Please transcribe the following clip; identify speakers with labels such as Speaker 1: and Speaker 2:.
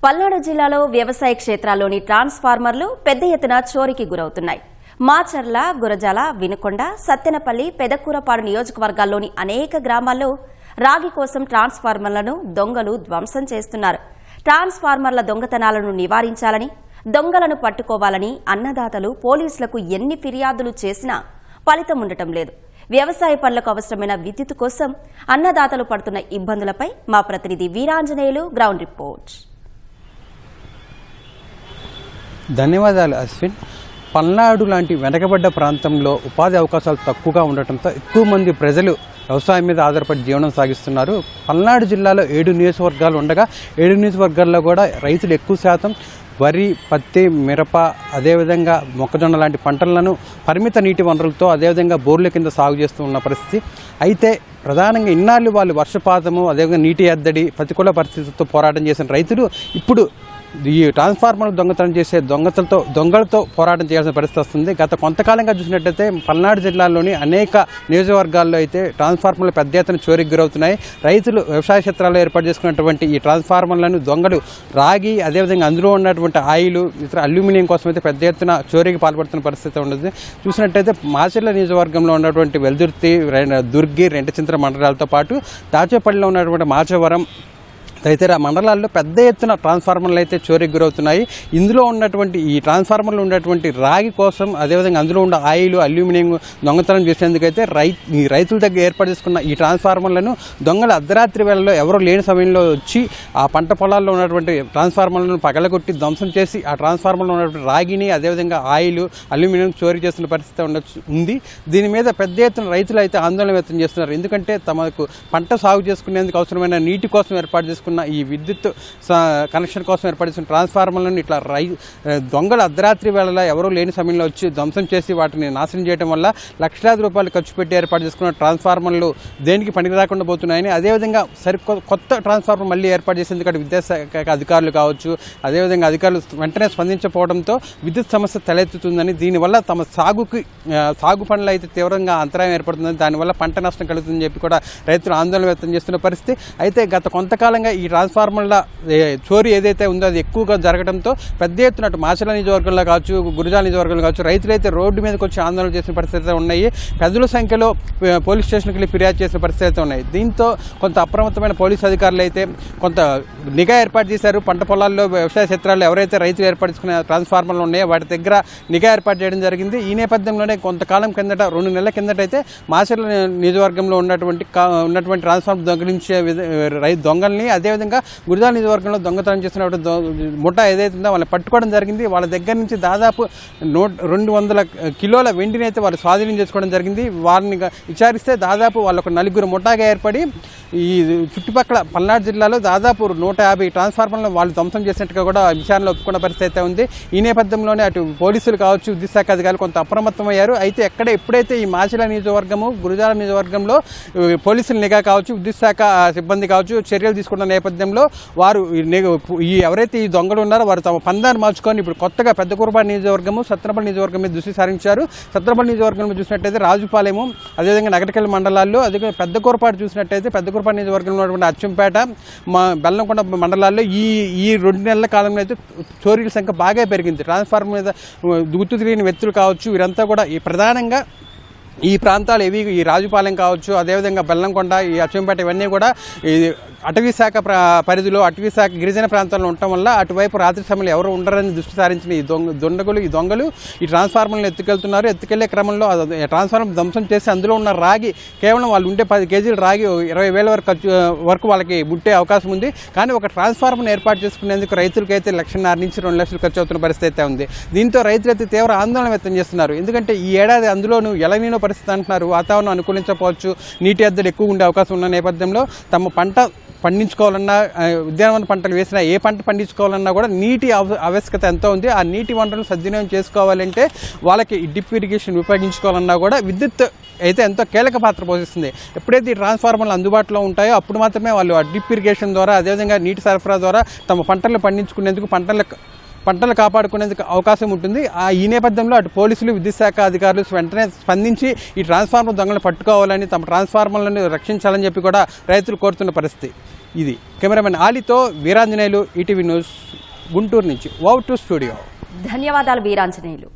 Speaker 1: పల్నాడు జిల్లాలో వ్యవసాయ క్షేత్రాల్లోని ట్రాన్స్ఫార్మర్లు పెద్ద ఎత్తున చోరీకి గురవుతున్నాయి. మాచర్ల, గురజాల, వినుకొండ, సత్తెనపల్లి, పెదకూరపాడు నియోజకవర్గాల్లోని అనేక గ్రామాల్లో రాగి కోసం ట్రాన్స్ఫార్మర్లను దొంగలు ధ్వంసం చేస్తున్నారు. ట్రాన్స్ఫార్మర్ల దొంగతనాలను నివారించాలని, దొంగలను పట్టుకోవాలని అన్నదాతలు పోలీసులకు ఎన్ని ఫిర్యాదులు చేసినా ఫలితం ఉండటం లేదు. వ్యవసాయ పనులకు అవసరమైన విద్యుత్ కోసం అన్నదాతలు పడుతున్న ఇబ్బందులపై మా ప్రతినిధి వీరాంజనేయులు గ్రౌండ్ రిపోర్ట్.
Speaker 2: ధన్యవాదాలు అశ్విన్. పల్నాడు లాంటి వెనకబడ్డ ప్రాంతంలో ఉపాధి అవకాశాలు తక్కువగా ఉండటంతో ఎక్కువ మంది ప్రజలు వ్యవసాయం మీద ఆధారపడి జీవనం సాగిస్తున్నారు. పల్నాడు జిల్లాలో 7 నియోజకవర్గాలు ఉండగా 7 నియోజకవర్గాల్లో కూడా రైతులు ఎక్కువ శాతం వరి, పత్తి, మిరప, అదేవిధంగా మొక్కజొన్న లాంటి పంటలను పరిమిత నీటి వనరులతో అదేవిధంగా బోర్ల కింద సాగు చేస్తూ ఉన్న పరిస్థితి. అయితే ప్రధానంగా ఇన్నాళ్ళు వాళ్ళు వర్షపాతము, అదేవిధంగా నీటి ఎద్దడి, ప్రతికూల పరిస్థితులతో పోరాటం చేసిన రైతులు ఇప్పుడు ఈ ట్రాన్స్ఫార్మర్లు దొంగతనం చేసే దొంగలతో పోరాటం చేయాల్సిన పరిస్థితి వస్తుంది. గత కొంతకాలంగా చూసినట్టయితే పల్నాడు జిల్లాలోని అనేక నియోజకవర్గాల్లో అయితే ట్రాన్స్ఫార్మర్లు పెద్ద ఎత్తున చోరీకి గురవుతున్నాయి. రైతులు వ్యవసాయ క్షేత్రాల్లో ఏర్పాటు చేసుకున్నటువంటి ఈ ట్రాన్స్ఫార్మర్లను దొంగలు రాగి, అదేవిధంగా అందులో ఉన్నటువంటి ఆయిల్, ఇతర అల్యూమినియం కోసం అయితే పెద్ద ఎత్తున చోరీకి పాల్పడుతున్న పరిస్థితి ఉండదు. చూసినట్టయితే మాచర్ల నియోజకవర్గంలో ఉన్నటువంటి వెల్దుర్తి, దుర్గి, రెంటచింతల మండలాలతో పాటు దాచేపల్లిలో ఉన్నటువంటి మాచవరం తదితర మండలాల్లో పెద్ద ఎత్తున ట్రాన్స్ఫార్మర్లు అయితే చోరీకి గురవుతున్నాయి. ఇందులో ఉన్నటువంటి ఈ ట్రాన్స్ఫార్మర్లు ఉన్నటువంటి రాగి కోసం, అదేవిధంగా అందులో ఉన్న ఆయిల్, అల్యూమినియం దొంగతనం చేసేందుకైతే రైతుల దగ్గర ఏర్పాటు చేసుకున్న ఈ ట్రాన్స్ఫార్మర్లను దొంగలు అర్ధరాత్రి వేళల్లో ఎవరో లేని సమయంలో వచ్చి ఆ పంట పొలాల్లో ఉన్నటువంటి ట్రాన్స్ఫార్మర్లను పగలగొట్టి ధ్వంసం చేసి ఆ ట్రాన్స్ఫార్మర్లో ఉన్నటువంటి రాగిని, అదేవిధంగా ఆయిల్, అల్యూమినియం చోరీ చేస్తున్న పరిస్థితి ఉంది. దీని మీద పెద్ద ఎత్తున రైతులు అయితే ఆందోళన వ్యక్తం చేస్తున్నారు. ఎందుకంటే తమకు పంట సాగు చేసుకునేందుకు అవసరమైన నీటి కోసం ఏర్పాటు చేసుకున్న ఈ విద్యుత్ కనెక్షన్ కోసం ఏర్పాటు చేసిన ట్రాన్స్ఫార్మర్లను ఇట్లా దొంగలు అర్ధరాత్రి వేళలో ఎవరూ లేని సమయంలో వచ్చి ధ్వంసం చేసి వాటిని నాశనం చేయడం వల్ల లక్షలాది రూపాయలు ఖర్చు పెట్టి ఏర్పాటు చేసుకున్న ట్రాన్స్ఫార్మర్లు దేనికి పనికి రాకుండా పోతున్నాయని, అదేవిధంగా కొత్త ట్రాన్స్ఫార్మర్ మళ్ళీ ఏర్పాటు చేసేందుకు విద్యాశాఖ అధికారులు కావచ్చు, అదేవిధంగా అధికారులు వెంటనే స్పందించకపోవడంతో విద్యుత్ సమస్య తలెత్తుతుందని, దీనివల్ల తమ సాగు పనులు అయితే తీవ్రంగా అంతరాయం ఏర్పడుతుందని, దానివల్ల పంట నష్టం కలుగుతుందని చెప్పి కూడా రైతులు ఆందోళన వ్యక్తం చేస్తున్న పరిస్థితి. అయితే గత కొంతకాలంగా ఈ ట్రాన్స్ఫార్మర్ల చోరీ ఏదైతే ఉందో అది ఎక్కువగా జరగడంతో పెద్ద ఎత్తున మాచర్ల నియోజకవర్గంలో కావచ్చు, గురజాల నియోజకవర్గంలో కావచ్చు రైతులైతే రోడ్డు మీదకి వచ్చి ఆందోళన చేసిన పరిస్థితులు ఉన్నాయి. పెద్దల సంఖ్యలో పోలీస్ స్టేషన్కి వెళ్ళి ఫిర్యాదు చేసిన పరిస్థితులు ఉన్నాయి. దీంతో కొంత అప్రమత్తమైన పోలీసు అధికారులు అయితే కొంత నిఘా ఏర్పాటు చేశారు. పంట పొలాల్లో, వ్యవసాయ క్షేత్రాల్లో ఎవరైతే రైతులు ఏర్పాటు చేసుకునే ట్రాన్స్ఫార్మర్లు ఉన్నాయో వాటి దగ్గర నిఘా ఏర్పాటు చేయడం జరిగింది. ఈ నేపథ్యంలోనే కొంతకాలం కిందట, 2 నెలల కిందట అయితే మాచర్ల నియోజకవర్గంలో ఉన్నటువంటి ట్రాన్స్ఫార్మర్ దొంగిలించే దొంగల్ని, అదేవిధంగా గురజాల నియోజకవర్గంలో దొంగతనం చేసినటువంటి ముఠా ఏదైతే ఉందో వాళ్ళని పట్టుకోవడం జరిగింది. వాళ్ళ దగ్గర నుంచి దాదాపు 200 కిలోల వెండిని అయితే వాళ్ళు స్వాధీనం చేసుకోవడం జరిగింది. వారిని విచారిస్తే దాదాపు వాళ్ళకు 4 ముఠాగా ఏర్పడి ఈ చుట్టుపక్కల పల్నాడు జిల్లాలో దాదాపు 150 ట్రాన్స్ఫార్మర్లను వాళ్ళు ధ్వంసం చేసినట్టుగా కూడా విచారణలో ఒప్పుకున్న పరిస్థితి అయితే ఉంది. ఈ నేపథ్యంలోనే అటు పోలీసులు కావచ్చు, విద్యుత్ శాఖ అధికారులు కొంత అప్రమత్తమయ్యారు. అయితే ఎప్పుడైతే ఈ మాచర్ల నియోజకవర్గము, గురజాల నియోజకవర్గంలో పోలీసుల నిఘా కావచ్చు, విద్యుత్ శాఖ సిబ్బంది కావచ్చు చర్యలు తీసుకున్న నేపథ్యంలో వారు ఎవరైతే ఈ దొంగలు ఉన్నారో వారు తమ పందాన్ని మార్చుకొని ఇప్పుడు కొత్తగా పెద్దకూరపాడు నియోజకవర్గము, సత్తెనపల్లి నియోజకవర్గం మీద దృష్టి సారించారు. సత్తెనపల్లి నియోజకవర్గంలో చూసినట్టయితే రాజుపాలెము, అదేవిధంగా నగరకెళ్ళ మండలాల్లో, అదే పెద్దకూరపాడు చూసినట్టయితే పెద్దకూరపాడు నియోజకవర్గంలో ఉన్నటువంటి అచ్చంపేట, బెల్లంకొండ మండలాల్లో ఈ 2 నెలల కాలంలో అయితే చోరీల సంఖ్య బాగా పెరిగింది. ట్రాన్స్ఫార్మర్ మీద గుర్తు తెలియని వ్యక్తులు కావచ్చు, వీరంతా కూడా ప్రధానంగా ఈ ప్రాంతాలు ఈ రాజుపాలెం కావచ్చు, అదేవిధంగా బెల్లంకొండ, ఈ అచ్చంపేట ఇవన్నీ కూడా ఈ అటవీ శాఖ పరిధిలో, అటవీ శాఖ గిరిజన ప్రాంతాల్లో ఉండటం వల్ల అటువైపు రాత్రి సమయంలో ఎవరు ఉండరని దృష్టి సారించిన ఈ దొంగలు ఈ ట్రాన్స్ఫార్మర్లను ఎత్తుకెళ్తున్నారు. ఎత్తుకెళ్లే క్రమంలో ట్రాన్స్ఫార్మర్ ధ్వంసం చేసి అందులో ఉన్న రాగి, కేవలం వాళ్ళు ఉండే 10 కేజీల రాగి 20,000 వరకు వాళ్ళకి ముట్టే అవకాశం ఉంది. కానీ ఒక ట్రాన్స్ఫార్మర్ను ఏర్పాటు చేసుకునేందుకు రైతులకైతే 1,50,000 నుంచి 2 లక్షలు ఖర్చు అవుతున్న పరిస్థితి అయితే ఉంది. దీంతో రైతులైతే తీవ్ర ఆందోళన వ్యక్తం చేస్తున్నారు. ఎందుకంటే ఈ ఏడాది అందులోనూ ఎలనీనో పరిస్థితి అంటున్నారు. వాతావరణం అనుకూలించకపోవచ్చు, నీటి ఎద్దడి ఎక్కువ ఉండే అవకాశం ఉన్న నేపథ్యంలో తమ పంట పండించుకోవాలన్నా, ఉద్యానవన పంటలు వేసినా ఏ పంట పండించుకోవాలన్నా కూడా నీటి ఆవశ్యకత ఎంతో ఉంది. ఆ నీటి వనరులను సద్వినియోగం చేసుకోవాలంటే వాళ్ళకి డ్రిప్ ఇరిగేషన్ ఉపయోగించుకోవాలన్నా కూడా విద్యుత్ అయితే ఎంతో కీలక పాత్ర పోషిస్తుంది. ఎప్పుడైతే ఈ ట్రాన్స్ఫార్మర్లు అందుబాటులో ఉంటాయో అప్పుడు మాత్రమే వాళ్ళు ఆ డ్రిప్ ఇరిగేషన్ ద్వారా, అదేవిధంగా నీటి సరఫరా ద్వారా తమ పంటలు పండించుకునేందుకు, పంటలు కాపాడుకునేందుకు అవకాశం ఉంటుంది. ఈ నేపథ్యంలో అటు పోలీసులు, విద్యుత్ శాఖ అధికారులు వెంటనే స్పందించి ఈ ట్రాన్స్ఫార్మర్ దొంగలను పట్టుకోవాలని, తమ ట్రాన్స్ఫార్మర్లను రక్షించాలని చెప్పి కూడా రైతులు కోరుతున్న పరిస్థితి. ఇది కెమెరామెన్ ఆలీతో వీరాంజనేయులు, ఈటీవీ న్యూస్, గుంటూరు నుంచి. వావ్ టు స్టూడియో.
Speaker 1: ధన్యవాదాలు వీరాంజనేయులు.